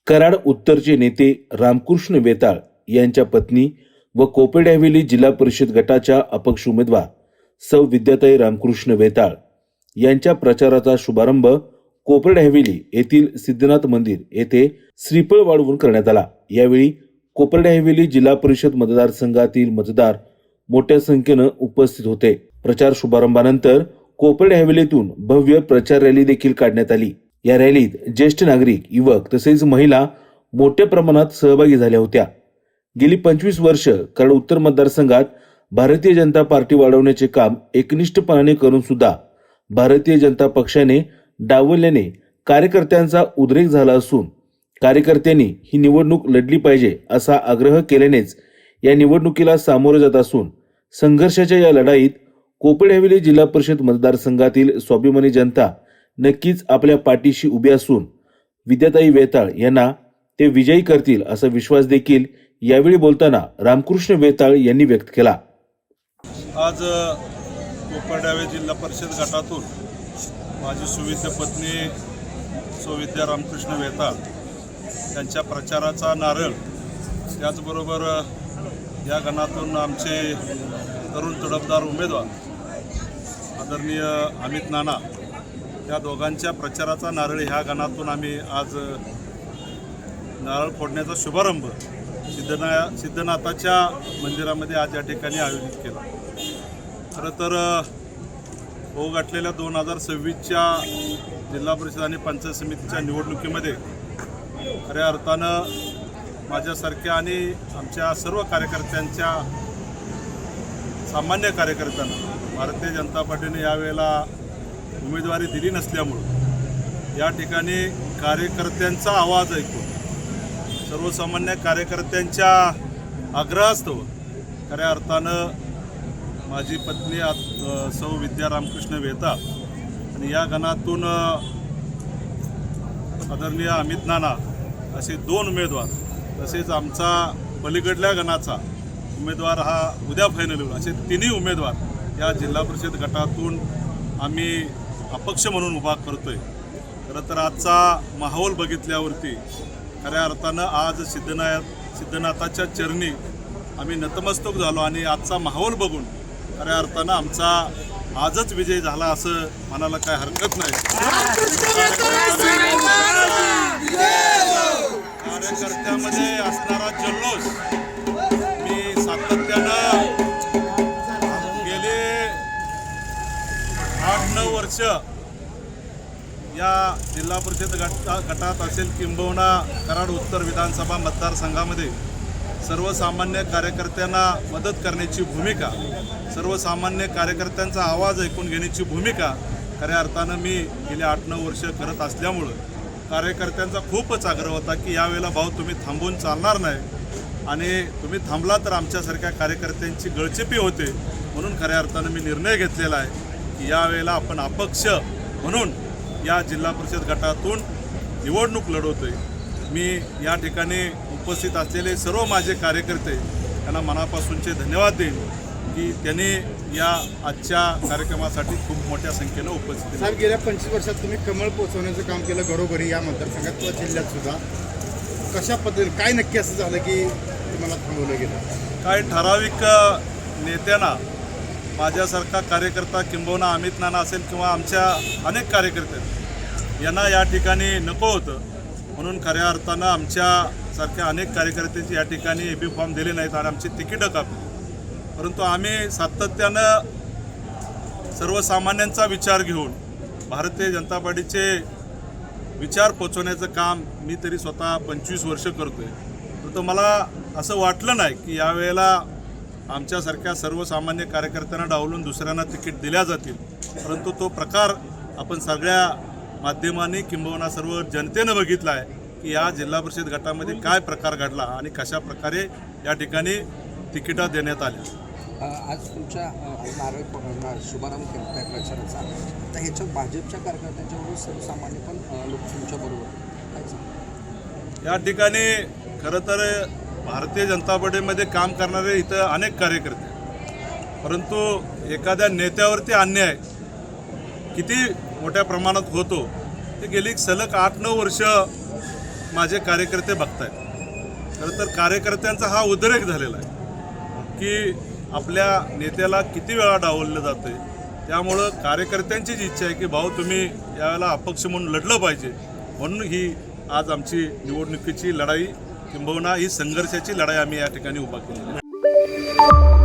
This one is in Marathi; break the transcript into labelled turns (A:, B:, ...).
A: कराड उत्तरचे नेते रामकृष्ण वेताळ यांच्या पत्नी व कोपेड हवेली जिल्हा परिषद गटाच्या अपक्ष उमेदवार सौ विद्याताई रामकृष्ण वेताळ यांच्या प्रचाराचा शुभारंभ कोपेड हवेली येथील सिद्धनाथ मंदिर येथे श्रीफळ वाढवून करण्यात आला। यावेळी कोपेड हवेली जिल्हा परिषद मतदारसंघातील मतदार मोठ्या संख्येने उपस्थित होते। प्रचार शुभारंभानंतर कोपेड हवेलीतून भव्य प्रचार रॅली देखील काढण्यात आली। या रॅलीत ज्येष्ठ नागरिक, युवक तसेच महिला मोठ्या प्रमाणात सहभागी झाल्या होत्या। गेली 25 वर्ष कराड उत्तर मतदारसंघात भारतीय जनता पार्टी वाढवण्याचे काम एकनिष्ठपणाने करून सुद्धा भारतीय जनता पक्षाने डावलल्याने कार्यकर्त्यांचा उद्रेक झाला असून कार्यकर्त्यांनी ही निवडणूक लढली पाहिजे असा आग्रह केल्यानेच या निवडणुकीला सामोरे जात असून संघर्षाच्या या लढाईत कोपेड हवेली जिल्हा परिषद मतदारसंघातील स्वाभिमानी जनता नक्कीच आपल्या पाठीशी उभी असून विद्याताई वेताळ यांना ते विजयी करतील असा विश्वास देखील यावेळी बोलताना रामकृष्ण वेताळ यांनी व्यक्त केला।
B: आज कोपेड हवेली जिल्हा परिषद गटातून माझी सुविद्य पत्नी सौविद्या रामकृष्ण वेताळ यांच्या प्रचाराचा नारळ, त्याचबरोबर या गणातून आमचे तरुण तडफदार उमेदवार आदरणीय अमित नाना या दोघांच्या प्रचाराचा नारळ ह्या गणातून आम्ही आज नारळ फोडण्याचा शुभारंभ सिद्धनाथाच्या मंदिरामध्ये आज या ठिकाणी आयोजित केला। खरं तर होऊ घातलेल्या 2026च्या जिल्हा परिषद आणि पंचायत समितीच्या निवडणुकीमध्ये खऱ्या अर्थानं माझ्यासारख्या आणि आमच्या सर्व कार्यकर्त्यांच्या, सामान्य कार्यकर्त्यांना भारतीय जनता पार्टीने यावेळेला उमेदवारी दिली नसल्यामुळं या ठिकाणी कार्यकर्त्यांचा आवाज ऐकून सर्वसामान्य कार्यकर्त्यांच्या आग्रहास्तव खऱ्या अर्थानं माझी पत्नी सौ विद्या रामकृष्ण वेताळ आणि या गणातून आदरणीय अमित नाना असे 2 उमेदवार, तसेच आमचा पलीकडल्या गणाचा उमेदवार हा उद्या फायनल होईल, असे 3 उमेदवार या जिल्हा परिषद गटातून आम्ही अपक्ष म्हणून उभा करतोय। खरं तर आजचा माहोल बघितल्यावरती खऱ्या अर्थानं आज सिद्धनाथाच्या चरणी आम्ही नतमस्तक झालो आणि आजचा माहोल बघून खऱ्या अर्थानं आमचा आजच विजय झाला असं म्हणायला काय हरकत नाही। कार्यकर्त्यामध्ये असणारा जल्लोष मी सातत्यानं गेले 8-9 वर्ष या जिल्हा परिषद गटात असेल किंबहुना कराड उत्तर विधानसभा मतदारसंघामध्ये सर्वसामान्य कार्यकर्त्यांना मदत करण्याची भूमिका, सर्वसामान्य कार्यकर्त्यांचा आवाज ऐकून घेण्याची भूमिका खऱ्या अर्थानं मी गेले 8-9 वर्ष करत असल्यामुळं कार्यकर्त्यांचा खूपच आग्रह होता की यावेळेला भाऊ तुम्ही थांबून चालणार नाही आणि तुम्ही थांबला तर आमच्यासारख्या कार्यकर्त्यांची गळचेपी होते। म्हणून खऱ्या अर्थानं मी निर्णय घेतलेला आहे की यावेळेला आपण अपक्ष म्हणून या जिल्हा परिषद गटातून निवडणूक लढवतोय। मी या ठिकाणी उपस्थित असलेले सर्व माझे कार्यकर्ते यांना मनापासूनचे धन्यवाद देईन की त्यांनी या आजच्या कार्यक्रमासाठी खूप मोठ्या संख्येनं उपस्थित
C: साहेब, गेल्या 25 वर्षात तुम्ही कमळ पोचवण्याचं काम केलं घरोघरी या मतदारसंघात व जिल्ह्यात सुद्धा। कशा पद्धतीने काय नक्की असं झालं की तुम्हाला थांबवलं गेलं?
B: काही ठराविक नेत्यांना माझ्यासारखा कार्यकर्ता किंबहुना अमित नाना असेल किंवा आमच्या अनेक कार्यकर्ते यांना या ठिकाणी नको होतं, म्हणून खऱ्या अर्थानं आमच्यासारख्या अनेक कार्यकर्त्यांची या ठिकाणी एबी फॉर्म दिले नाहीत आणि आमची तिकीटं कापली। परंतु आम्ही सातत्यानं सर्वसामान्यांचा विचार घेऊन भारतीय जनता पार्टीचे विचार पोचवण्याचं काम मी तरी स्वतः 25 वर्ष करतोय। परंतु मला असं वाटलं नाही की यावेळेला आमच्यासारख्या सर्वसामान्य कार्यकर्त्यांना डावलून दुसऱ्यांना तिकीट दिल्या जातील। परंतु तो प्रकार आपण सगळ्या माध्यमांनी किंबहुना सर्व जनतेनं बघितला आहे की या जिल्हा परिषद गटामध्ये काय प्रकार घडला आणि कशा प्रकारे या ठिकाणी तिकिटा देण्यात आल्या।
D: आज तुमच्या नारळ शुभारंभ केला त्या प्रचाराचा, तर ह्याच्या भाजपच्या कार्यकर्त्यांच्याबरोबर सर्वसामान्य पण लोक तुमच्याबरोबर काय सांगतात?
B: या ठिकाणी खरं तर भारतीय जनता पार्टीमध्ये काम करणारे इथं अनेक कार्यकर्ते, परंतु एखाद्या नेत्यावरती अन्याय किती मोठ्या प्रमाणात होतो ते गेली एक सलग 8-9 वर्ष माझे कार्यकर्ते बघतायत. खरं तर कार्यकर्त्यांचा हा उद्रेक झालेला आहे की आपल्या नेत्याला किती वेळा डावललं जातं आहे. त्यामुळं कार्यकर्त्यांचीच इच्छा आहे की भाऊ तुम्ही यावेळेला अपक्ष म्हणून लढलं पाहिजे. म्हणून ही आज आमची निवडणुकीची लढाई किंबहुना ही संघर्षाची लढाई आम्ही या ठिकाणी उभा केली आहे.